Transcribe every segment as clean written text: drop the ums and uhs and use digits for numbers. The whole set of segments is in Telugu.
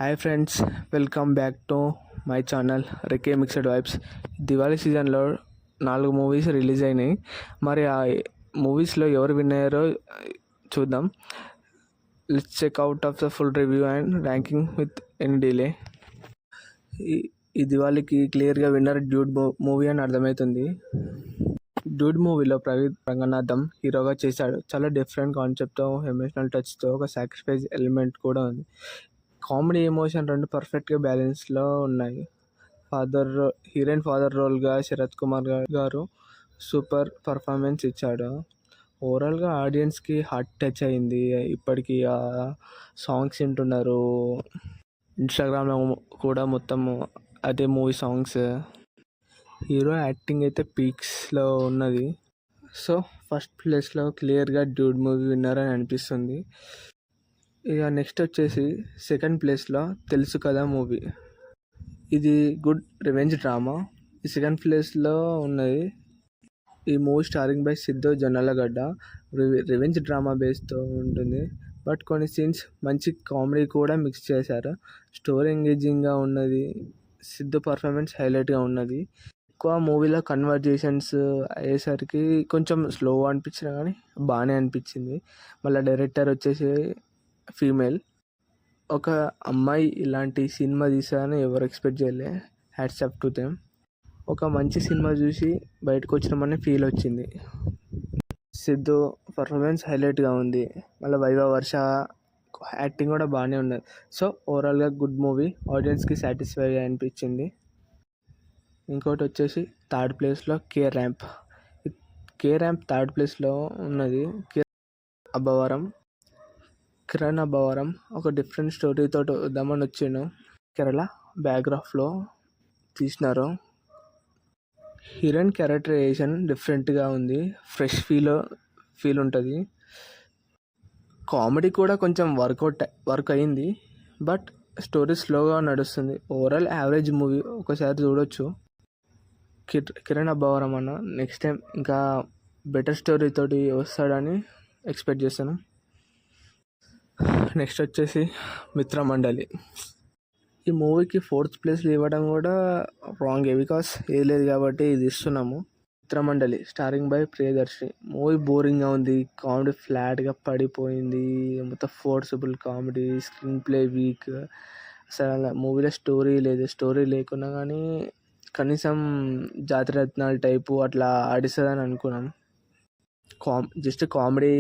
Hi friends, welcome back to my channel రికే మిక్స్డ్ వైబ్స్. దివాళీ సీజన్లో 4 మూవీస్ రిలీజ్ అయినాయి. మరి ఆ మూవీస్లో ఎవరు విన్ అయ్యారో చూద్దాం. Let's check out of the full review and ranking with any delay. ఈ దివాళీకి క్లియర్గా విన్నర్ డ్యూడ్ మూవీ అని అర్థమవుతుంది. డ్యూడ్ మూవీలో ప్రవీణ్ రంగనాథం హీరోగా చేశాడు. చాలా డిఫరెంట్ కాన్సెప్ట్తో, ఎమోషనల్ టచ్తో, ఒక సాక్రిఫైస్ ఎలిమెంట్ కూడా ఉంది. కామెడీ, ఎమోషన్ రెండు పర్ఫెక్ట్గా బ్యాలెన్స్లో ఉన్నాయి. హీరోయిన్ ఫాదర్ రోల్గా శరత్ కుమార్ గారు సూపర్ పర్ఫార్మెన్స్ ఇచ్చాడు. ఓవరాల్గా ఆడియన్స్కి హార్ట్ టచ్ అయింది. ఇప్పటికీ ఆ సాంగ్స్ వింటున్నారు. ఇన్స్టాగ్రామ్లో కూడా మొత్తం అదే మూవీ సాంగ్స్. హీరో యాక్టింగ్ అయితే పీక్స్లో ఉన్నది. సో ఫస్ట్ ప్లేస్లో క్లియర్గా డ్యూడ్ మూవీ విన్నర్ అని అనిపిస్తుంది. ఇక నెక్స్ట్ వచ్చేసి సెకండ్ ప్లేస్లో తెలుసు కదా మూవీ. ఇది గుడ్ రివెంజ్ డ్రామా. ఈ సెకండ్ ప్లేస్లో ఉన్నది. ఈ movie starring by Siddhu Jonnalagadda. Revenge drama బేస్తో ఉంటుంది, బట్ కొన్ని సీన్స్ మంచి కామెడీ కూడా మిక్స్ చేశారు. స్టోరీ ఎంగేజింగ్గా ఉన్నది. సిద్ధు పర్ఫార్మెన్స్ హైలైట్గా ఉన్నది. ఎక్కువ మూవీలో కన్వర్జేషన్స్ అయ్యేసరికి కొంచెం స్లో అనిపించిన కానీ బాగానే అనిపించింది. మళ్ళీ డైరెక్టర్ వచ్చేసి ఫీమేల్. ఒక అమ్మాయి ఇలాంటి సినిమా తీసారని ఎవరు ఎక్స్పెక్ట్ చేయలే. Hats off to them. ఒక మంచి సినిమా చూసి బయటకు వచ్చినామని ఫీల్ వచ్చింది. సిద్ధు పర్ఫార్మెన్స్ హైలైట్గా ఉంది. మళ్ళీ వైవా వర్ష యాక్టింగ్ కూడా బాగానే ఉన్నది. సో ఓవరాల్గా గుడ్ మూవీ, ఆడియన్స్కి సాటిస్ఫైగా అనిపించింది. ఇంకోటి వచ్చేసి థర్డ్ ప్లేస్లో కే ర్యాంప్ థర్డ్ ప్లేస్లో ఉన్నది. కిరణ్ అబ్బవరం ఒక డిఫరెంట్ స్టోరీతో వద్దామని వచ్చాను. కేరళ బ్యాక్గ్రాఫ్లో తీసినారు. హీరోయిన్ క్యారెక్టరైజేషన్ డిఫరెంట్గా ఉంది. ఫ్రెష్ ఫీల్ ఉంటుంది. కామెడీ కూడా కొంచెం వర్క్ అయింది, బట్ స్టోరీ స్లోగా నడుస్తుంది. ఓవరాల్ యావరేజ్ మూవీ, ఒకసారి చూడొచ్చు. కిరణ్ అబ్బవరం అన్న నెక్స్ట్ టైం ఇంకా బెటర్ స్టోరీతోటి వస్తాడని ఎక్స్పెక్ట్ చేస్తాను. నెక్స్ట్ వచ్చేసి మిత్రమండలి. ఈ మూవీకి 4th ప్లేస్లో ఇవ్వడం కూడా రాంగే, బికాస్ ఏది లేదు కాబట్టి ఇది ఇస్తున్నాము. మిత్రమండలి స్టారింగ్ బై ప్రియదర్శి. మూవీ బోరింగ్గా ఉంది. కామెడీ ఫ్లాట్గా పడిపోయింది. మొత్తం forcible comedy, screen play week. అసలు మూవీలో స్టోరీ లేదు. స్టోరీ లేకున్నా కానీ కనీసం జాతిరత్నాలు టైపు అట్లా ఆడిస్తుందని అనుకున్నాం. జస్ట్ కామెడీ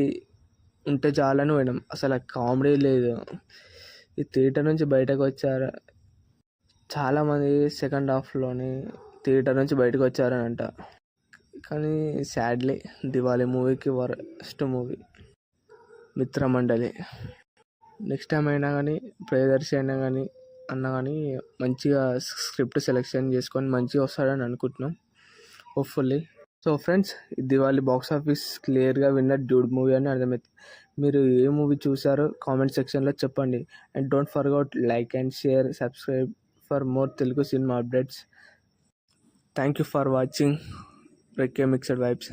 ఉంటే చాలని పోయినాం. అసలు కామెడీ లేదు. ఈ థియేటర్ నుంచి బయటకు వచ్చారు చాలామంది. సెకండ్ హాఫ్లోని థియేటర్ నుంచి బయటకు వచ్చారని అంట. కానీ సాడ్లీ దివాళీ మూవీకి వర్స్ట్ మూవీ మిత్రమండలి. నెక్స్ట్ టైం అయినా కానీ ప్రియదర్శి అయినా కానీ మంచిగా స్క్రిప్ట్ సెలెక్షన్ చేసుకొని మంచిగా వస్తాడని అనుకుంటున్నాం, hopefully. So friends, Diwali box office క్లియర్గా విన్నర్ డ్యూడ్ మూవీ అని అర్థమవుతుంది. మీరు ఏ మూవీ చూసారో కామెంట్ సెక్షన్లో చెప్పండి. And don't forget like and share, subscribe for more Telugu cinema updates. Thank you for watching రికే మిక్స్డ్ వైబ్స్.